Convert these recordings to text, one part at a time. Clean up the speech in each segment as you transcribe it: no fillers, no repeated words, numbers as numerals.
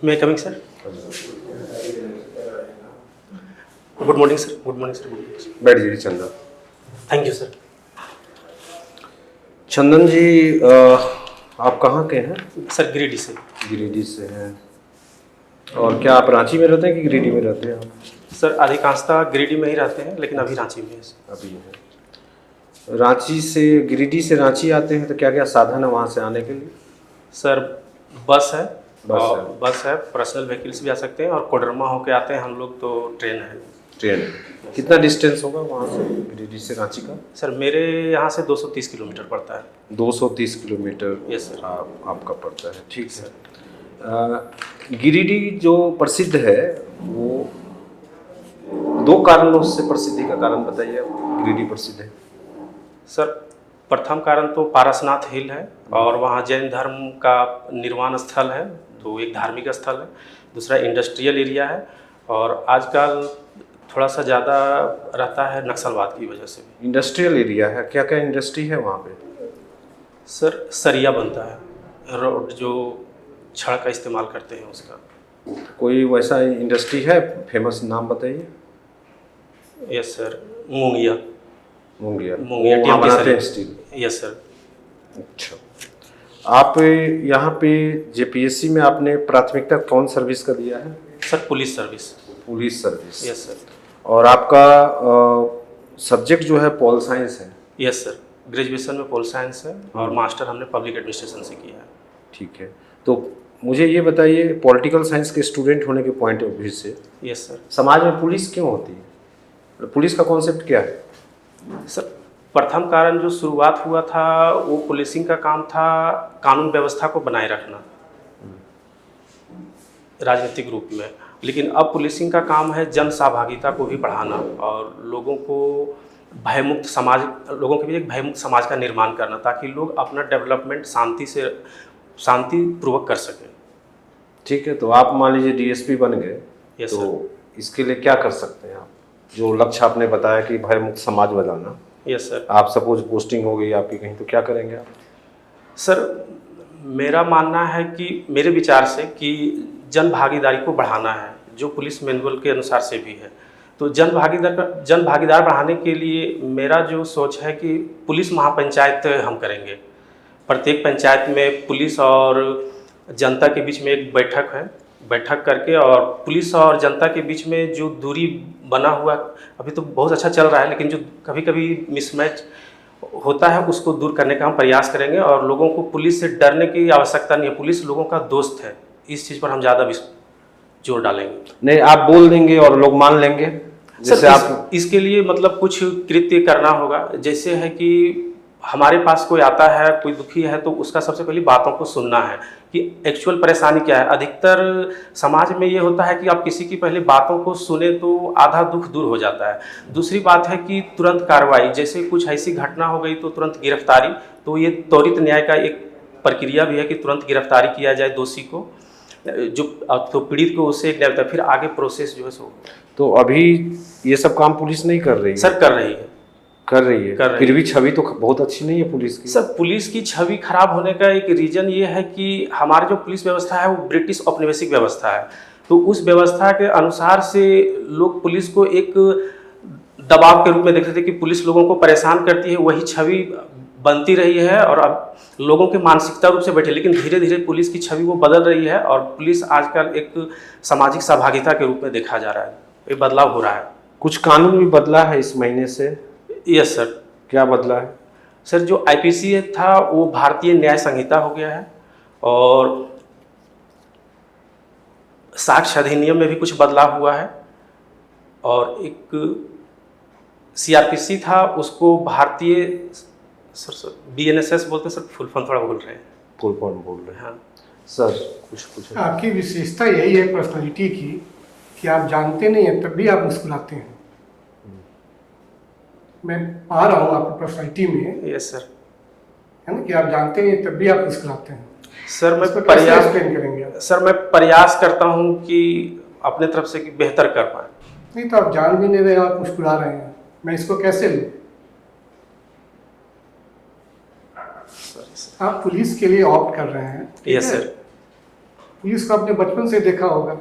मे coming sir. Good morning sir. Good morning sir. बैठ जाइए Chandan. Thank you sir. Chandan ji, आप कहाँ के हैं? सर गिरिडीह से। गिरिडीह से हैं। और क्या आप रांची में रहते हैं कि गिरिडीह में रहते हैं आप? सर अधिकांशतः गिरिडीह में ही रहते हैं, लेकिन अभी रांची में हैं। अभी है। रांची से गिरिडीह से रांची आते हैं तो क्या क्या साधन है वहाँ से आने के लिए? सर बस है। बस बस है, पर्सनल व्हीकल्स भी आ सकते हैं, और कोडरमा होके आते हैं हम लोग तो ट्रेन है। ट्रेन। कितना डिस्टेंस होगा वहाँ से गिरिडीह से रांची का? सर मेरे यहाँ से 230 किलोमीटर पड़ता है। 230 किलोमीटर। Yes sir. आपका पड़ता है, ठीक है। गिरिडीह जो प्रसिद्ध है वो दो कारणों से प्रसिद्धि का कारण बताइए आप। गिरिडीह प्रसिद्ध है सर, प्रथम कारण तो पारसनाथ हिल है, और वहाँ जैन धर्म का निर्वाण स्थल है, तो एक धार्मिक स्थल है। दूसरा इंडस्ट्रियल एरिया है, और आजकल थोड़ा सा ज़्यादा रहता है नक्सलवाद की वजह से भी। इंडस्ट्रियल एरिया है, क्या क्या इंडस्ट्री है वहाँ पे? सर सरिया बनता है, रोड जो छड़ का इस्तेमाल करते हैं उसका। कोई वैसा इंडस्ट्री है फेमस, नाम बताइए। Yes sir, मूंगिया। मूंगिया मूंगिया वहाँ TMT बनाते हैं सर। स्टील। Yes sir. अच्छा, आप यहाँ पे जेपीएससी में आपने प्राथमिकता कौन सर्विस का दिया है? Sir police service. Police service. Yes sir. और आपका सब्जेक्ट जो है पॉल साइंस है? यस सर, ग्रेजुएशन में पोल साइंस है, और मास्टर हमने पब्लिक एडमिनिस्ट्रेशन से किया है। ठीक है, तो मुझे ये बताइए, पॉलिटिकल साइंस के स्टूडेंट होने के पॉइंट ऑफ व्यू से यस सर। समाज में पुलिस क्यों होती है? पुलिस का कॉन्सेप्ट क्या है? सर प्रथम कारण जो शुरुआत हुआ था वो पुलिसिंग का काम था, कानून व्यवस्था को बनाए रखना राजनीतिक रूप में। लेकिन अब पुलिसिंग का काम है जन सहभागिता को भी बढ़ाना, और लोगों को भयमुक्त समाज, लोगों के बीच एक भयमुक्त समाज का निर्माण करना, ताकि लोग अपना डेवलपमेंट शांतिपूर्वक कर सकें। ठीक है, तो आप मान लीजिए डीएसपी बन गए, यस तो सर। इसके लिए क्या कर सकते हैं आप? जो लक्ष्य आपने बताया कि भयमुक्त समाज बनाना, यस सर। आप सपोज पोस्टिंग हो गई आपकी कहीं, तो क्या करेंगे आप? सर मेरा मानना है कि मेरे विचार से कि जन भागीदारी को बढ़ाना है, जो पुलिस मैनुअल के अनुसार से भी है। तो जन भागीदार बढ़ाने के लिए मेरा जो सोच है कि पुलिस महापंचायत हम करेंगे। प्रत्येक पंचायत में पुलिस और जनता के बीच में एक बैठक करके, और पुलिस और जनता के बीच में जो दूरी बना हुआ अभी तो बहुत अच्छा चल रहा है, लेकिन जो कभी कभी मिसमैच होता है उसको दूर करने का हम प्रयास करेंगे। और लोगों को पुलिस से डरने की आवश्यकता नहीं है, पुलिस लोगों का दोस्त है। इस चीज़ पर हम ज़्यादा जोर डालेंगे। नहीं, आप बोल देंगे और लोग मान लेंगे? जैसे आप इसके लिए मतलब कुछ कृत्य करना होगा। जैसे है कि हमारे पास कोई आता है, कोई दुखी है, तो उसका सबसे पहले बातों को सुनना है कि एक्चुअल परेशानी क्या है। अधिकतर समाज में ये होता है कि आप किसी की पहले बातों को सुने तो आधा दुख दूर हो जाता है। दूसरी बात है कि तुरंत कार्रवाई, जैसे कुछ ऐसी घटना हो गई तो तुरंत गिरफ्तारी। तो ये त्वरित न्याय का एक प्रक्रिया भी है कि तुरंत गिरफ्तारी किया जाए दोषी को, जो तो पीड़ित को उससे एक न्याय होता है, फिर आगे प्रोसेस जो है सो। तो अभी ये सब काम पुलिस नहीं कर रही है? सर कर रही है। फिर भी छवि तो बहुत अच्छी नहीं है पुलिस की। सर पुलिस की छवि खराब होने का एक रीजन ये है कि हमारी जो पुलिस व्यवस्था है वो ब्रिटिश औपनिवेशिक व्यवस्था है। तो उस व्यवस्था के अनुसार से लोग पुलिस को एक दबाव के रूप में देखते थे कि पुलिस लोगों को परेशान करती है, वही छवि बनती रही है, और अब लोगों के मानसिकता रूप से बैठे। लेकिन धीरे धीरे पुलिस की छवि वो बदल रही है, और पुलिस आजकल एक सामाजिक सहभागिता के रूप में देखा जा रहा है। ये बदलाव हो रहा है। कुछ कानून भी बदला है इस महीने से? Yes sir. क्या बदला है? सर जो आईपीसी था वो भारतीय न्याय संहिता हो गया है, और साक्ष्य अधिनियम में भी कुछ बदलाव हुआ है, और एक सीआरपीसी था उसको भारतीय सर बीएनएसएस बोलते हैं। सर फुल फॉर्म थोड़ा बोल रहे हैं। फुल फॉर्म बोल रहे हैं? हाँ सर कुछ आपकी विशेषता यही है पर्सनालिटी की कि आप जानते नहीं हैं तब भी आप मुस्कुराते हैं। मैं पा रहा हूँ आपकी पर्सनालिटी में। Yes sir. है ना कि आप जानते नहीं तब भी आप मुस्कुराते हैं। सर मैं एक्सप्लेन करेंगे आप? सर मैं प्रयास करता हूँ कि अपने तरफ से कि बेहतर कर पाए। नहीं तो आप जान भी नहीं रहे, आप मुस्कुरा रहे हैं, मैं इसको कैसे लूँ? आप पुलिस के लिए ऑप्ट कर रहे हैं। Yes sir. पुलिस को आपने बचपन से देखा होगा।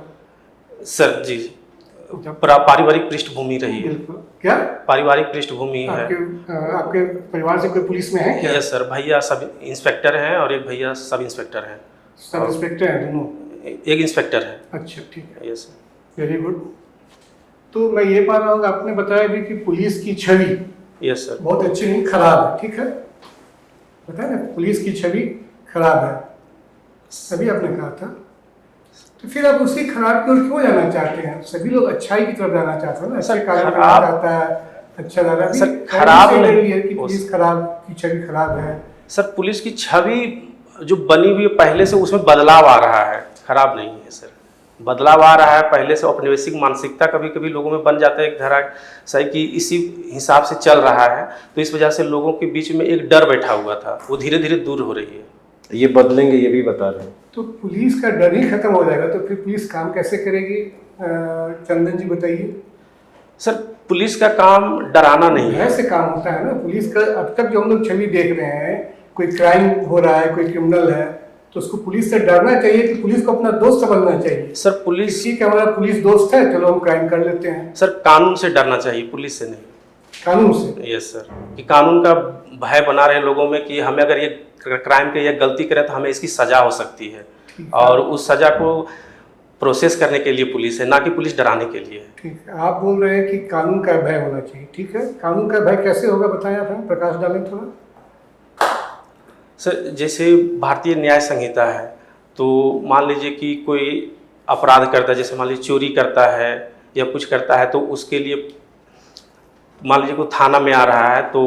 सर जी, जब पारिवारिक पृष्ठभूमि रही है। बिल्कुल। क्या पारिवारिक पृष्ठभूमि है। आपके परिवार से कोई पुलिस में है क्या? यस सर, भैया सब इंस्पेक्टर हैं और एक भैया सब इंस्पेक्टर हैं। सब इंस्पेक्टर हैं दोनों? एक इंस्पेक्टर है। अच्छा, ठीक है, यस सर। Very good. तो मैं ये पा रहा हूँ, आपने बताया भी कि पुलिस की छवि यस सर। बहुत अच्छी नहीं, खराब है, ठीक है, बताया ना, पुलिस की छवि खराब है, अभी आपने कहा था। तो फिर आप उसी खराब की ओर क्यों जाना चाहते हैं? सभी लोग अच्छाई की तरफ जाना चाहते हैं ना, अच्छे कार्य में जाना चाहता है, अच्छा लग रहा है। सर खराब नहीं है कि पुलिस खराब की छवि खराब है। सर, पुलिस की छवि जो बनी हुई है पहले से, उसमें बदलाव आ रहा है, खराब नहीं है सर। बदलाव आ रहा है पहले से। औपनिवेशिक मानसिकता कभी कभी लोगों में बन जाता है एक धारा सही कि इसी हिसाब से चल रहा है, तो इस वजह से लोगों के बीच में एक डर बैठा हुआ था, वो धीरे धीरे दूर हो रही है। ये बदलेंगे, ये भी बता रहे हैं। तो पुलिस का डर ही खत्म हो जाएगा तो फिर पुलिस काम कैसे करेगी? चंदन जी बताइए। सर पुलिस का काम डराना नहीं है। ऐसे काम होता है ना पुलिस का। अब तक जो हम लोग छवि देख रहे हैं, कोई क्राइम हो रहा है, कोई क्रिमिनल है, तो उसको पुलिस से डरना चाहिए कि पुलिस को अपना दोस्त समझना चाहिए? सर पुलिस, ठीक है, हमारा पुलिस दोस्त है, चलो हम क्राइम कर लेते हैं। सर कानून से डरना चाहिए, पुलिस से नहीं। कानून से? यस सर, कि कानून का भय बना रहे लोगों में कि हमें अगर ये क्राइम की ये गलती करें तो हमें इसकी सजा हो सकती है, और उस सजा को प्रोसेस करने के लिए पुलिस है, ना कि पुलिस डराने के लिए है। ठीक है, आप बोल रहे हैं कि कानून का भय होना चाहिए, ठीक है। कानून का भय कैसे होगा बताएं आप, हमें प्रकाश डालें थोड़ा। सर जैसे भारतीय न्याय संहिता है, तो मान लीजिए कि कोई अपराध करता है, जैसे मान लीजिए चोरी करता है या कुछ करता है, तो उसके लिए मान लीजिए कोई थाना में आ रहा है, तो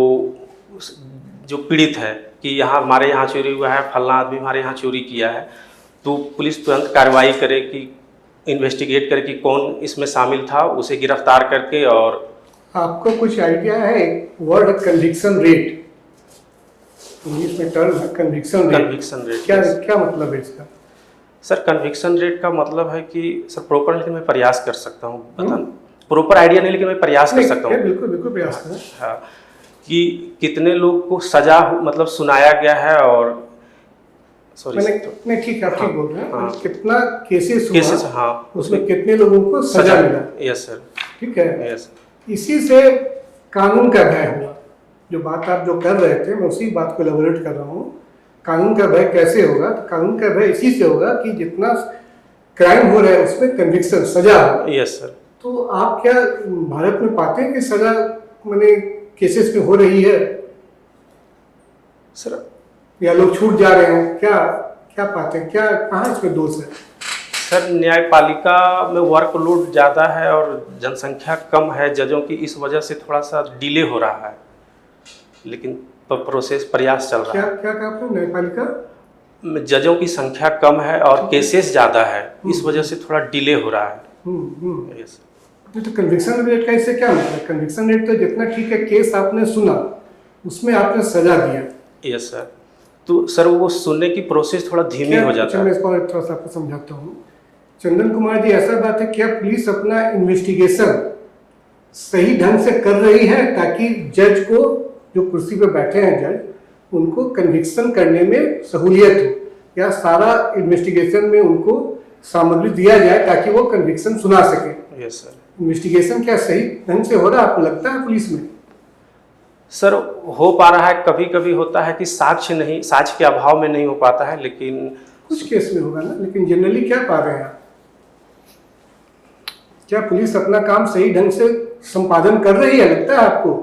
जो पीड़ित है कि यहाँ हमारे यहाँ चोरी हुआ है, फलाना आदमी हमारे यहाँ चोरी किया है, तो पुलिस तुरंत कार्रवाई करे कि इन्वेस्टिगेट करे कि कौन इसमें शामिल था, उसे गिरफ्तार करके। और आपको कुछ आइडिया है? एक वर्ड है कन्विक्शन रेट, इंग्लिश में टर्म है कन्विक्शन रेट। कन्विक्शन रेट क्या मतलब है इसका? सर कन्विक्शन रेट का मतलब है कि सर प्रॉपर, लेकिन मैं प्रयास कर सकता हूँ बताना, प्रॉपर आइडिया नहीं, लेकिन मैं प्रयास कर सकता हूँ। बिल्कुल बिल्कुल प्रयास करें। हाँ, कि कितने लोग को सजा मतलब सुनाया गया है, और सॉरी नहीं ठीक है, आप ठीक बोल रहे हैं। हाँ। कितना केसेस हुआ, हाँ, उसमें कितने लोगों को सजा मिला। यस सर, ठीक है, यस। इसी से कानून का भय हुआ। जो बात आप जो कर रहे थे, मैं उसी बात को एलैबोरेट कर रहा हूँ। कानून का भय कैसे होगा? तो कानून का भय इसी से होगा कि जितना क्राइम हो रहा है उसमें कन्विक्शन, सजा हो। Yes sir. तो आप क्या भारत में पाते हैं कि सजा मैंने केसेस में हो रही है सर, या लोग छूट जा रहे हैं? क्या पाते हैं, क्या कहाँ इसमें दोष है? सर न्यायपालिका में वर्कलोड ज़्यादा है और जनसंख्या कम है जजों की, इस वजह से थोड़ा सा डिले हो रहा है, लेकिन प्रोसेस प्रयास चल रहा है। क्या कहा आपने? न्यायपालिका में जजों की संख्या कम है और केसेस ज़्यादा है, इस वजह से थोड़ा डिले हो रहा है। यस। तो कन्विक्शन रेट का इससे क्या मतलब? कन्विक्शन रेट तो जितना ठीक है, केस आपने सुना, उसमें आपने सजा दिया। Yes sir. तो सर वो सुनने की प्रोसेस थोड़ा धीमी हो जाता है। मैं इसको थोड़ा सा आपको समझाता हूँ। चंदन कुमार जी, ऐसा बात है, क्या पुलिस अपना इन्वेस्टिगेशन सही ढंग से कर रही है ताकि जज को, जो कुर्सी पे बैठे हैं जज, उनको कन्विक्शन करने में सहूलियत हो, या सारा इन्वेस्टिगेशन में उनको सामग्री दिया जाए ताकि वो कन्विक्शन सुना सके? Yes sir. इन्वेस्टिगेशन क्या सही ढंग से हो रहा है आपको लगता है पुलिस में? सर हो पा रहा है, कभी कभी होता है कि साक्ष्य के अभाव में नहीं हो पाता है, लेकिन कुछ केस में होगा ना। लेकिन जनरली क्या पा रहे हैं आप? क्या पुलिस अपना काम सही ढंग से संपादन कर रही है, लगता है आपको?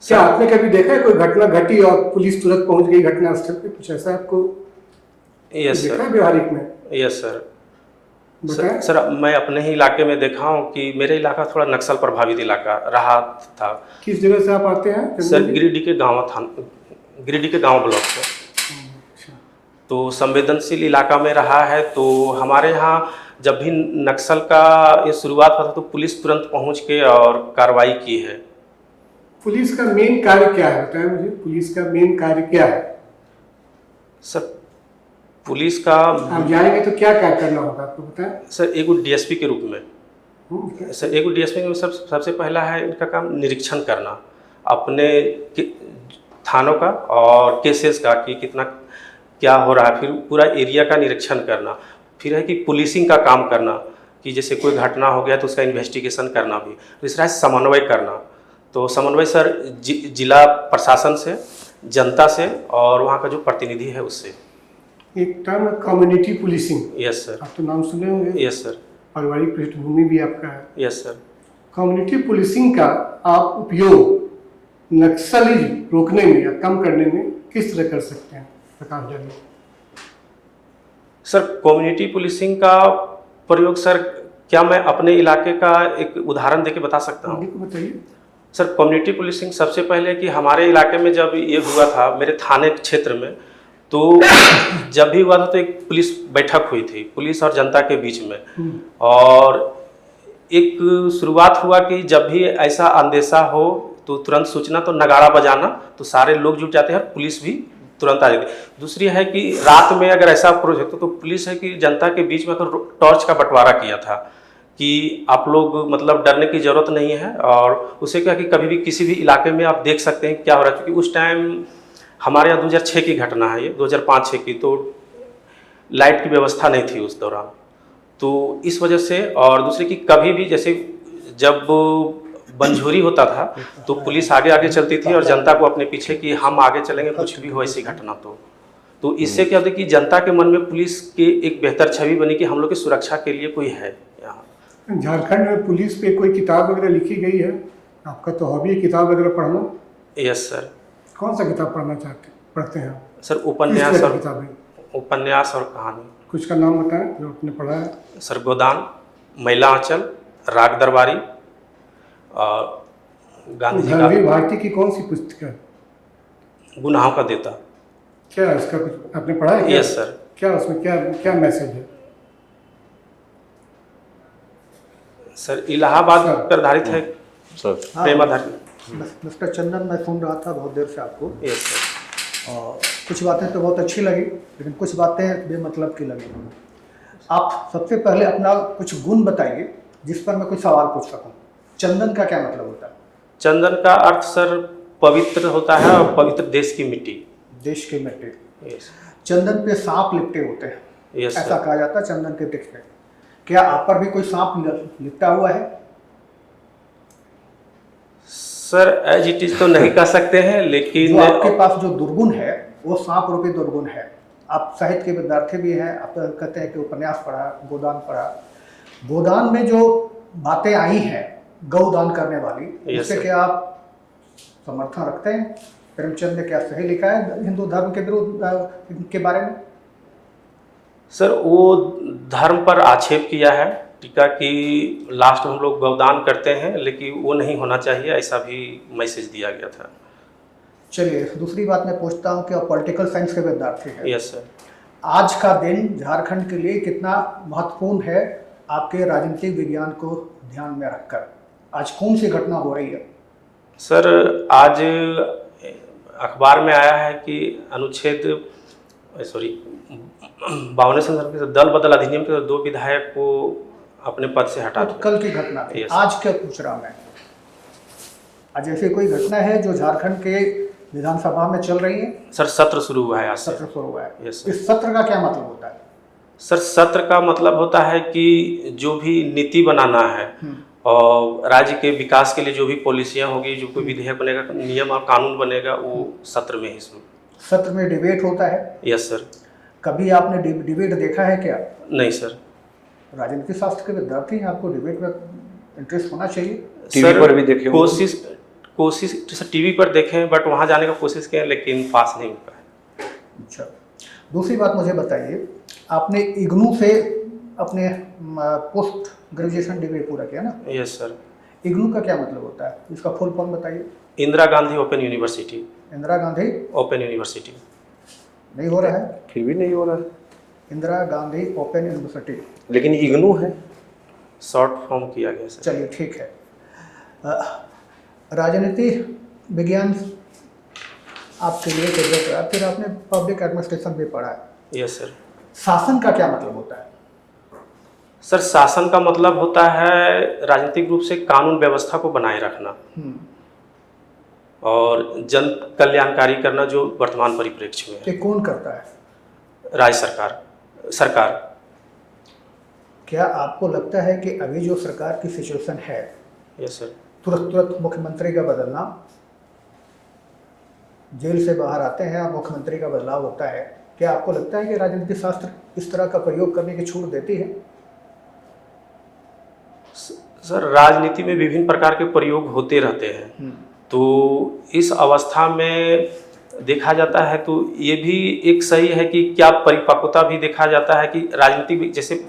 क्या आपने कभी देखा है कोई घटना घटी और पुलिस तुरंत पहुंच गई घटनास्थल पे? कुछ ऐसा आपको देखा है व्यवहारिक में? Yes sir. सर मैं अपने ही इलाके में देखा हूँ कि मेरा इलाका थोड़ा नक्सल प्रभावित इलाका रहा था। किस जगह से आप आते हैं? सर गिरिडीह के गांव ब्लॉक से। अच्छा। तो संवेदनशील इलाका में रहा है, तो हमारे यहाँ जब भी नक्सल का ये शुरुआत हुआ था तो पुलिस तुरंत पहुँच के और कार्रवाई की है। पुलिस का मेन कार्य क्या है, बताएं मुझे। पुलिस का मेन कार्य क्या है? सर पुलिस का, आप जाएंगे तो क्या कार्य करना होगा आपको बताएं। सर एक डीएसपी के रूप में, सर एक डीएसपी में सबसे पहला है इनका काम निरीक्षण करना अपने थानों का और केसेस का कि कितना क्या हो रहा है, फिर पूरा एरिया का निरीक्षण करना, फिर है कि पुलिसिंग का काम करना, कि जैसे कोई घटना हो गया तो उसका इन्वेस्टिगेशन करना भी। तीसरा है समन्वय करना। तो समन्वय सर जिला प्रशासन से, जनता से और वहाँ का जो प्रतिनिधि है उससे। एक term community policing, yes sir. आप तो नाम सुने होंगे, यस सर। पारिवारिक पृष्ठभूमि भी आपका है। Yes sir. कम्युनिटी पुलिसिंग का आप उपयोग नक्सली रोकने में या कम करने में किस तरह कर सकते हैं, प्रकाश जानी? सर कम्युनिटी पुलिसिंग का प्रयोग सर, क्या मैं अपने इलाके का एक उदाहरण देके बता सकता हूँ? बताइए। सर कम्युनिटी पुलिसिंग सबसे पहले कि हमारे इलाके में जब ये हुआ था, मेरे थाने क्षेत्र में, तो जब भी हुआ था तो एक पुलिस बैठक हुई थी, पुलिस और जनता के बीच में। और एक शुरुआत हुआ कि जब भी ऐसा अंदेशा हो तो तुरंत सूचना, तो नगाड़ा बजाना, तो सारे लोग जुट जाते हैं और पुलिस भी तुरंत आ जाती है। दूसरी है कि रात में अगर ऐसा प्रोजेक्ट तो पुलिस है कि जनता के बीच में टॉर्च का बंटवारा किया था कि आप लोग मतलब डरने की ज़रूरत नहीं है। और उसे क्या कि कभी भी किसी भी इलाके में आप देख सकते हैं क्या हो रहा है, क्योंकि उस टाइम हमारे यहाँ 2006 की घटना है, ये 2005-06 की, तो लाइट की व्यवस्था नहीं थी उस दौरान, तो इस वजह से। और दूसरी कि कभी भी जैसे जब बंझोरी होता था तो पुलिस आगे आगे चलती थी और जनता को अपने पीछे कि हम आगे चलेंगे कुछ भी हो ऐसी घटना। तो इससे क्या होता है कि जनता के मन में पुलिस की एक बेहतर छवि बनी कि हम लोग की सुरक्षा के लिए कोई है यहाँ। झारखंड में पुलिस पे कोई किताब वगैरह लिखी गई है? आपका तो हॉबी है किताब वगैरह पढ़ना। Yes sir. कौन सा किताब पढ़ते हैं आप? सर उपन्यास और किताबें, उपन्यास और कहानी। कुछ का नाम बताएं जो आपने पढ़ा है। सर गोदान, महिला आंचल, राग दरबारी और गांधी जी गांधी का भारती की कौन सी पुस्तक है? गुनाहों का देता। क्या है इसका, कुछ आपने पढ़ा है क्या? Yes sir. क्या उसमें क्या क्या मैसेज है? Sir Allahabad sir. पर आधारित है, सर प्रेम आधारित। मिस्टर चंदन, मैं सुन रहा था बहुत देर से आपको, यस सर। और कुछ बातें तो बहुत अच्छी लगी लेकिन कुछ बातें बेमतलब की लगी। आप सबसे पहले अपना कुछ गुण बताइए जिस पर मैं कुछ सवाल पूछ सकूं। चंदन का क्या मतलब होता है? चंदन का अर्थ सर पवित्र होता है और पवित्र देश की मिट्टी। देश की मिट्टी। यस। चंदन पे सांप लिपटे होते हैं, यस ऐसा सर। कहा जाता है चंदन के वृक्ष पे। क्या आप पर भी कोई सांप लिपटा हुआ है? सर एज इट इज तो नहीं कह सकते हैं, लेकिन जो आपके पास जो दुर्गुण है वो सांप रूपी दुर्गुण है। आप साहित्य के विद्यार्थी भी हैं, आप तो कहते हैं कि उपन्यास पढ़ा, गोदान पढ़ा। गोदान में जो बातें आई हैं गौदान करने वाली, Yes, उससे sir. क्या आप समर्थन रखते हैं? प्रेमचंद ने क्या सही लिखा है हिंदू धर्म के विरुद्ध के बारे में? सर वो धर्म पर आक्षेप किया है, टीका कि लास्ट में हम लोग गौदान करते हैं, लेकिन वो नहीं होना चाहिए, ऐसा भी मैसेज दिया गया था। चलिए दूसरी बात मैं पूछता हूँ कि आप पॉलिटिकल साइंस के विद्यार्थी हैं। Yes sir. आज का दिन झारखंड के लिए कितना महत्वपूर्ण है आपके राजनीतिक विज्ञान को ध्यान में रखकर? आज कौन सी घटना हो रही है? सर आज अखबार में आया है कि अनुच्छेद 52 संदर्भ के दल बदल अधिनियम के 2 विधायक को अपने पद से हटा तो दिया। कल की घटना थी। Yes. आज क्या पूछ रहा मैं, आज ऐसी कोई घटना है जो झारखंड के विधानसभा में चल रही है? सर सत्र शुरू हुआ है आज से। सत्र शुरू हुआ है। Yes, sir. इस सत्र का क्या मतलब होता है? सर सत्र का मतलब होता है कि जो भी नीति बनाना है और राज्य के विकास के लिए जो भी पॉलिसियां होगी, जो कोई विधेयक बनेगा, नियम और कानून बनेगा, वो सत्र में ही शुरू। सत्र में डिबेट होता है? Yes sir. कभी आपने डिबेट देखा है क्या? नहीं सर। राजनीति शास्त्र के विद्यार्थी हैं, आपको डिबेट में इंटरेस्ट होना चाहिए। टीवी सर, पर भी देखे होंगे। कोशिश सर टीवी पर देखें, बट वहाँ जाने का कोशिश किया लेकिन पास नहीं हो पाया। अच्छा, दूसरी बात मुझे बताइए, आपने इग्नू से अपने पोस्ट ग्रेजुएशन डिग्री पूरा किया ना? Yes sir. इग्नू का क्या मतलब होता है, इसका फुल फॉर्म बताइए। Indira Gandhi open university. Indira Gandhi open university. नहीं हो रहा है? फिर भी नहीं हो रहा है, इंदिरा गांधी ओपन यूनिवर्सिटी। लेकिन इग्नू है। शॉर्ट फॉर्म किया गया सर। चलिए ठीक है। राजनीति विज्ञान आपके लिए फेवरेट रहा, फिर आपने पब्लिक एडमिनिस्ट्रेशन भी पढ़ा है। Yes sir. शासन का क्या मतलब होता है? सर शासन का मतलब होता है राजनीतिक रूप से कानून व्यवस्था को बनाए रखना और जन कल्याणकारी करना, जो वर्तमान परिप्रेक्ष्य में है। ये कौन करता है? राज्य सरकार। क्या आपको लगता है कि अभी जो सरकार की सिचुएशन है, यस सर। तुरंत मुख्यमंत्री का बदलना, जेल से बाहर आते हैं और मुख्यमंत्री का बदलाव होता है, क्या आपको लगता है कि राजनीति शास्त्र इस तरह का प्रयोग करने की छूट देती है? सर राजनीति में विभिन्न प्रकार के प्रयोग होते रहते हैं, तो इस अवस्था में देखा जाता है तो ये भी एक सही है कि क्या परिपक्वता भी देखा जाता है कि राजनीति भी, जैसे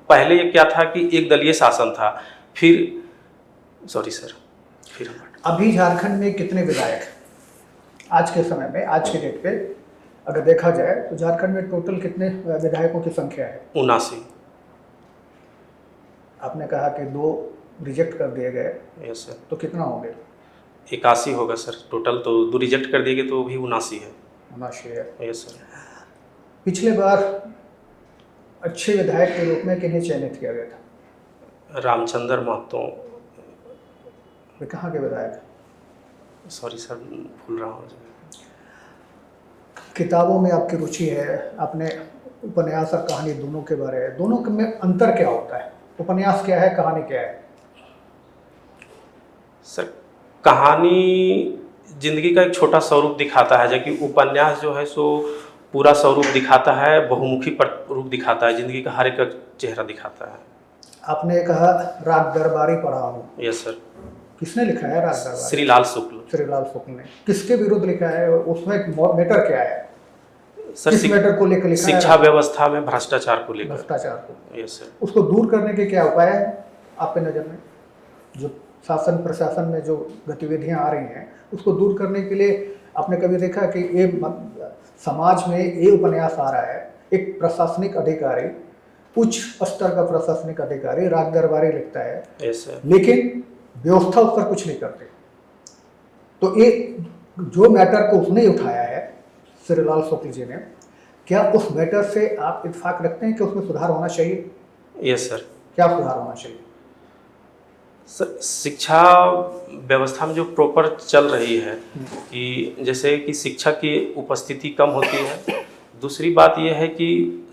पहले ये क्या था कि एक दलीय शासन था, फिर सॉरी सर फिर अभी झारखंड में कितने विधायक हैं? आज के समय में, आज के डेट पे अगर देखा जाए तो झारखंड में टोटल कितने विधायकों की संख्या है? 79। आपने कहा कि 2 रिजेक्ट कर दिए गए, यस सर। तो कितना होंगे? 81 होगा सर टोटल, तो 2 रिजेक्ट कर दिए गए तो भी 79 है। 79 है। Yes sir. पिछले बार अच्छे विधायक के रूप में किन्हें चयनित किया गया था? रामचंद्र महतो। वे कहाँ के विधायक? सॉरी सर भूल रहा हूँ। किताबों में आपकी रुचि है, आपने उपन्यास और कहानी दोनों के बारे में, दोनों में अंतर क्या होता है? उपन्यास क्या है, कहानी क्या है? सर कहानी जिंदगी का एक छोटा स्वरूप दिखाता है, जबकि उपन्यास जो है सो पूरा स्वरूप दिखाता है, बहुमुखी रूप दिखाता है, जिंदगी का हर एक चेहरा दिखाता है। आपने कहा राग दरबारी पढ़ा हूँ। Yes sir. किसने लिखा है राग दरबारी? श्रीलाल शुक्ल। श्रीलाल शुक्ल ने। किसके विरुद्ध लिखा है? उसमें मैटर क्या है? सर किस मैटर को लेकर लिखा है? शिक्षा व्यवस्था में भ्रष्टाचार को लेकर। भ्रष्टाचार को। Yes sir. उसको दूर करने के क्या उपाय है आपके नज़र में? जो शासन प्रशासन में जो गतिविधियां आ रही हैं उसको दूर करने के लिए आपने कभी देखा कि ये समाज में ये उपन्यास आ रहा है, एक प्रशासनिक अधिकारी, उच्च स्तर का प्रशासनिक अधिकारी राग दरबारी लिखता है, यस सर, लेकिन व्यवस्था उस पर कुछ नहीं करते। तो ये जो मैटर को उसने उठाया है श्रीलाल शुक्ल जी ने, क्या उस मैटर से आप इत्तेफाक रखते हैं कि उसमें सुधार होना चाहिए? Yes sir. क्या सुधार होना चाहिए? सर शिक्षा व्यवस्था में जो प्रॉपर चल रही है कि जैसे कि शिक्षक की उपस्थिति कम होती है। दूसरी बात यह है कि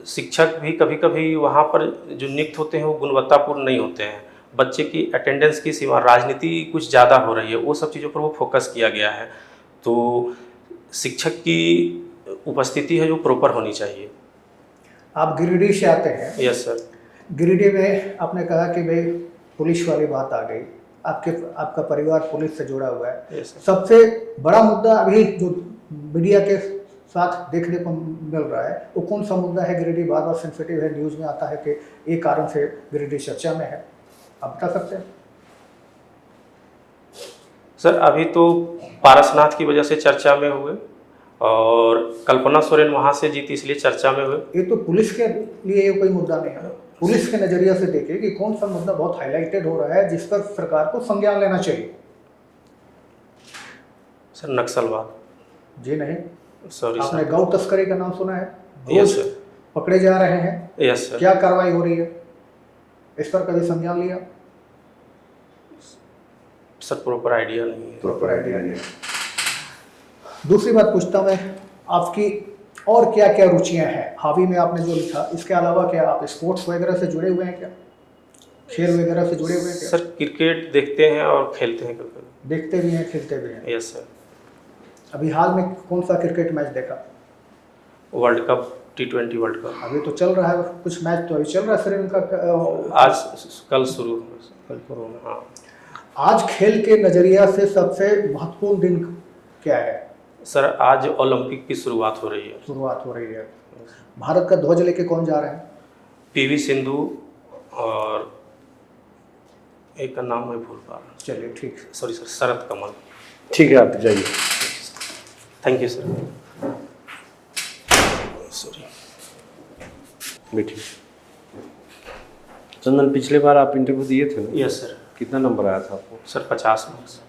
शिक्षक भी कभी कभी वहाँ पर जो नियुक्त होते हैं वो गुणवत्तापूर्ण नहीं होते हैं। बच्चे की अटेंडेंस की सीमा, राजनीति कुछ ज़्यादा हो रही है, वो सब चीज़ों पर वो फोकस किया गया है। तो शिक्षक की उपस्थिति है जो प्रॉपर होनी चाहिए। आप गिरिडीह से आते हैं। Yes sir. गिरिडीह में आपने कहा कि भाई पुलिस वाली बात आ गई, आपका परिवार पुलिस से जुड़ा हुआ है। Yes sir. सबसे बड़ा मुद्दा अभी जो मीडिया के साथ देखने को मिल रहा है वो कौन सा मुद्दा है? गिरिडीह बार बार सेंसिटिव है, न्यूज़ में आता है कि एक कारण से गिरिडीह चर्चा में है, आप बता सकते हैं? सर अभी तो पारसनाथ की वजह से चर्चा में हुए और कल्पना सोरेन वहाँ से जीती इसलिए चर्चा में हुए। ये तो पुलिस के लिए ये कोई मुद्दा नहीं है। पुलिस के नज़रिया से देखिए कि कौन सा मुद्दा बहुत हाईलाइटेड हो रहा है जिस पर सरकार को संज्ञान लेना चाहिए। सर नक्सलवाद। जी नहीं, सॉरी आपने सर। गौ तस्करी का नाम सुना है? Yes sir. पकड़े जा रहे हैं, यस सर। क्या कार्रवाई हो रही है? इस पर कभी संज्ञान लिया? सर प्रॉपर आइडिया नहीं है। प्रॉपर आइडिया नहीं। दूसरी बात पूछता मैं, आपकी और क्या क्या रुचियां हैं? हावी में आपने जो लिखा, इसके अलावा क्या आप स्पोर्ट्स वगैरह से जुड़े हुए हैं? क्या खेल वगैरह से जुड़े हुए हैं? क्या सर क्रिकेट देखते हैं और खेलते हैं कभी। देखते भी हैं, खेलते भी हैं? Yes sir. अभी हाल में कौन सा क्रिकेट मैच देखा? World cup, T20 world cup अभी तो चल रहा है, कुछ मैच तो अभी चल रहा है श्रीलंका का। आज कल शुरू होगा सर। कल शुरू होगा। हाँ आज खेल के नज़रिया से सबसे महत्वपूर्ण दिन क्या है? सर आज ओलंपिक की शुरुआत हो रही है। शुरुआत हो रही है। भारत का ध्वज लेके कौन जा रहे हैं? PV सिंधु और एक का नाम मैं भूल पा रहा हूँ। चलिए ठीक। सॉरी सर, शरद कमल। ठीक है, आप जाइए। Thank you sir. सॉरी। बैठिए। चंदन, पिछले बार आप इंटरव्यू दिए थे ना? Yes sir. कितना नंबर आया था आपको? Sir 50 marks.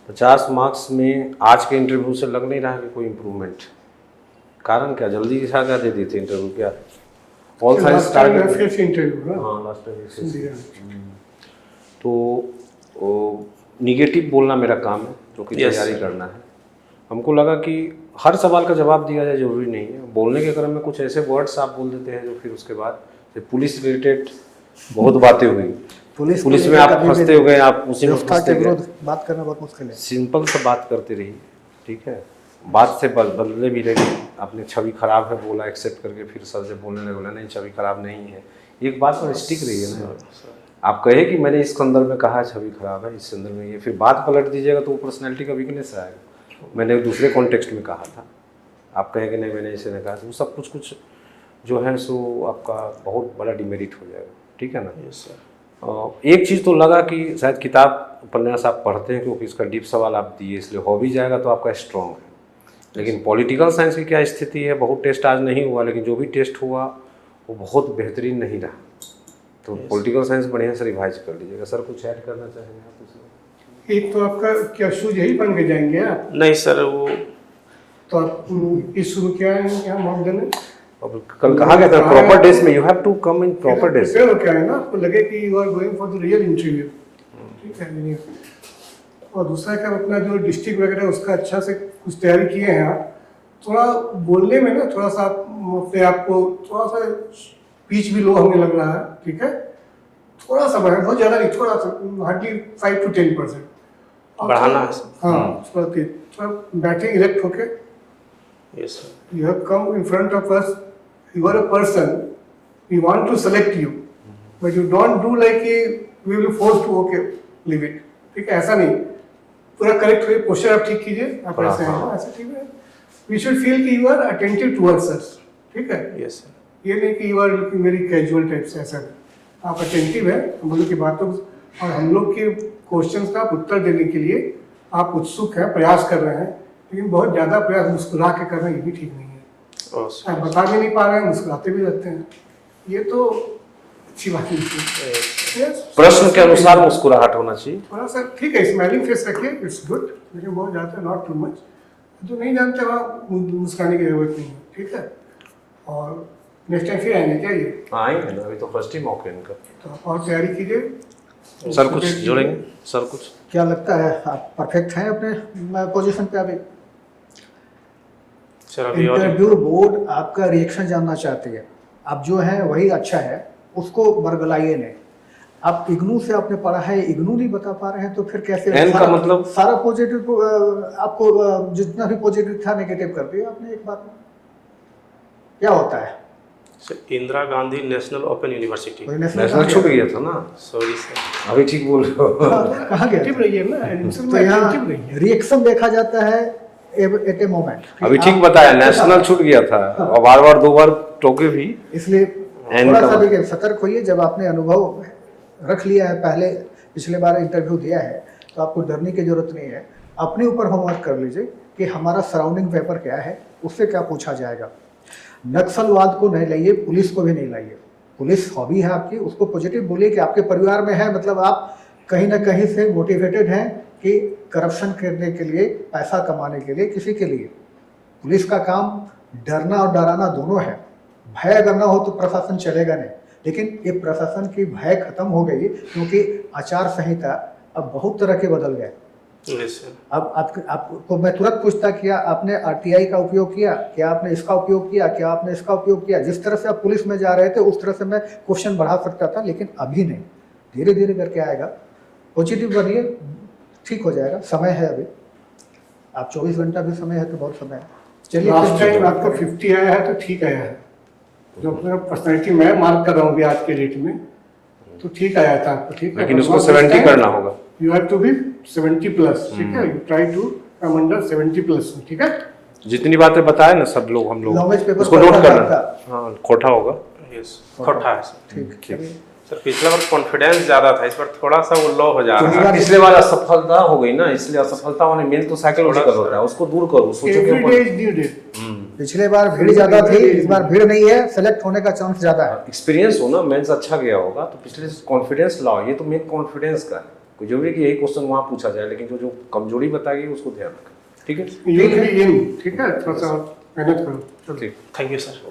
50 मार्क्स में आज के इंटरव्यू से लग नहीं रहा है कि कोई इम्प्रूवमेंट। कारण क्या? जल्दी क्या दे दी थी इंटरव्यू? क्या ऑल साइंस टारगेट? इंटरव्यू ना। हाँ, लास्ट टाइम। तो निगेटिव बोलना मेरा काम है, जो कि Yes, तैयारी sir. करना है। हमको लगा कि हर सवाल का जवाब दिया जाए जरूरी नहीं है। बोलने के क्रम में कुछ ऐसे वर्ड्स आप बोल देते हैं जो फिर उसके बाद पुलिस रिलेटेड बहुत बातें हुई, पुलिस में आप फंसते हो गए, आप उसी में व्यवस्था फंसते के गए। विरुद्ध बात करना बहुत मुश्किल है। सिंपल सा बात करते रहिए, ठीक है, बात से बदले भी लगे। आपने छवि खराब है बोला, एक्सेप्ट करके फिर सर से बोलने लगे, बोला नहीं छवि खराब नहीं है। एक बात पर स्टिक रही है ना, आप कहे कि मैंने इस संदर्भ में कहा छवि खराब है, इस संदर्भ में ये, फिर बात पलट दीजिएगा तो वो पर्सनैलिटी का वीकनेस आएगा। मैंने दूसरे कॉन्टेक्स्ट में कहा था, आप कहें कि नहीं मैंने इसे नहीं कहा, तो वो सब कुछ जो है सो आपका बहुत बड़ा डिमेरिट हो जाएगा, ठीक है ना। Yes sir. एक चीज़ तो लगा कि शायद किताब उपन्यास आप पढ़ते हैं क्योंकि इसका डीप सवाल आप दिए, इसलिए हो भी जाएगा तो आपका स्ट्रॉन्ग है। लेकिन पॉलिटिकल साइंस की क्या स्थिति है, बहुत टेस्ट आज नहीं हुआ, लेकिन जो भी टेस्ट हुआ वो बहुत बेहतरीन नहीं रहा। तो पॉलिटिकल साइंस बढ़िया से रिवाइज कर लीजिएगा। सर कुछ ऐड करना चाहेंगे आप इसमें? एक तो आपका क्या शूज यही पहन के जाएंगे आप? नहीं सर, वो तो आप इस शुरू किया है यहाँ मॉक देने? अब कल कहा गया था प्रॉपर डेज में, you have to come in proper dress. Prepare होके आए ना, आपको लगे कि you are going for the real interview, ठीक है। और दूसरा क्या, अपना जो डिस्ट्रिक्ट वगैरह उसका अच्छा से कुछ तैयारी किए हैं आप। थोड़ा बोलने में ना थोड़ा सा अपने आप को थोड़ा सा पीच भी लो होने लग रहा है, ठीक है। थोड़ा सा बढ़ा, बहुत ज़्यादा नहीं, थोड़ा सा, हार्डली 5 to 10% बढ़ाना है। हाँ, थोड़ा बैठे इलेक्ट होके। Yes sir. You have come in front of us. You are a person. We want to select you, but you don't do like a we will force to okay leave it. ठीक है, ऐसा नहीं, पूरा correct हुए, poster आप ठीक कीजिए, आप ऐसे हैं, ऐसे ठीक है। We should feel कि you are attentive towards us, ठीक है। Yes sir. ये नहीं कि you are looking very casual type से, ऐसा नहीं। आप अटेंटिव है हम लोग की बातों और हम लोग के क्वेश्चंस का उत्तर देने के लिए आप उत्सुक हैं, प्रयास कर रहे हैं, लेकिन बहुत ज़्यादा प्रयास मुस्कुरा के करना ये भी ठीक नहीं है। सर। आप बता भी नहीं पा रहे हैं, मुस्कुराते भी रहते हैं, ये तो अच्छी बात नहीं है। प्रश्न के अनुसार मुस्कुराहट होना चाहिए। थोड़ा सा ठीक है, स्माइलिंग फेस रखिए, इट्स गुड, लेकिन बहुत ज़्यादा नॉट टू मच। जो नहीं जानते वहाँ मुस्कुराने की जरूरत नहीं है, ठीक है। और नेक्स्ट टाइम फिर आएंगे क्या ये? आएंगे ना, अभी तो फर्स्ट ही मौके इनका। तो आप और तैयारी कीजिए। सर कुछ जोड़ेंगे? सर कुछ क्या लगता है आप परफेक्ट हैं अपने पोजीशन पे अभी? सर अभी और इंटरव्यू बोर्ड आपका रिएक्शन जानना चाहती है। आप जो है वही अच्छा है, उसको बरगलाइए नहीं। आप इग्नू से आपने पढ़ा है, इग्नू नहीं बता पा रहे हैं तो फिर कैसे? एन का मतलब? सारा पॉजिटिव आपको जितना भी पॉजिटिव था नेगेटिव कर दिया आपने एक बात में। क्या होता है? Sir Indira Gandhi national open university. National छूट गया था ना, सॉरी सर। अभी ठीक बोल रहे हो। कहा गया Attentive रहिए ना, आंसर तो में यहाँ attentive रहिए। रिएक्शन देखा जाता है एट ए मोमेंट। अभी ठीक बताया, नेशनल छूट गया था और बार बार 2 बार टोके भी, इसलिए एन थोड़ा का सा मतलब? भी सतर्क होइए। जब आपने अनुभव रख लिया है, पहले पिछले बार इंटरव्यू दिया है, तो आपको डरने की जरूरत नहीं है। अपने ऊपर होमवर्क कर लीजिए कि हमारा सराउंडिंग पेपर क्या है, उससे क्या पूछा जाएगा। नक्सलवाद को नहीं लाइए, पुलिस को भी नहीं लाइए। पुलिस हॉबी है आपकी, उसको पॉजिटिव बोलिए कि आपके परिवार में है, मतलब आप कहीं ना कहीं से मोटिवेटेड हैं कि करप्शन करने के लिए, पैसा कमाने के लिए, किसी के लिए। पुलिस का काम डरना और डराना दोनों है। भय अगर ना हो तो प्रशासन चलेगा नहीं, लेकिन ये प्रशासन की भय खत्म हो गई क्योंकि आचार संहिता अब बहुत तरह के बदल गए। Yes sir. अब आपको मैं तुरंत पूछता, क्या आपने आरटीआई का उपयोग किया, क्या आपने इसका उपयोग किया, क्या आपने इसका उपयोग किया? जिस तरह से आप पुलिस में जा रहे थे उस तरह से मैं क्वेश्चन बढ़ा सकता था, लेकिन अभी नहीं। धीरे धीरे करके आएगा। पॉजिटिव बनिए, ठीक हो जाएगा। समय है अभी, आप 24 घंटा भी समय है तो बहुत समय है। चलिए, लास्ट टाइम आपका 50 आया है तो ठीक आया है, जो अपना पर्सनैलिटी मैं मार्क कर रहा हूँ अभी आज के डेट में, तो ठीक आया था आपको, ठीक है। लेकिन उसको 70 करना होगा। You have to be 70 plus, ठीक है। You try to come under 70 plus, ठीक है। जितनी बातें बताए ना सब लोग, हम लोग लैंग्वेज पेपर उसको नोट पढ़ना करना। आपका। हाँ, खोटा होगा। यस खोटा है सर। ठीक ठीक। सर पिछला बार कॉन्फिडेंस ज़्यादा था, इस बार थोड़ा सा वो लो हो जा रहा है। पिछले बार असफलता हो गई ना, इसलिए असफलता होने मेन तो साइकोलॉजिकल होता है, उसको दूर करो, सोचो एवरी कि डे इज न्यू डे। पिछले बार भीड़ ज्यादा थी, इस बार भीड़ नहीं है, सेलेक्ट होने का चांस ज्यादा है। एक्सपीरियंस हो ना, मेंस अच्छा गया होगा तो पिछले से कॉन्फिडेंस लाओ। ये तो मेन कॉन्फिडेंस का है। कोई जरूरी कि यही क्वेश्चन वहाँ पूछा जाए, लेकिन जो कमजोरी बताएगी उसको ध्यान रखें, ठीक है। यू विल बी इन, ठीक है। थोड़ा सा मेहनत करो। ठीक। Thank you sir.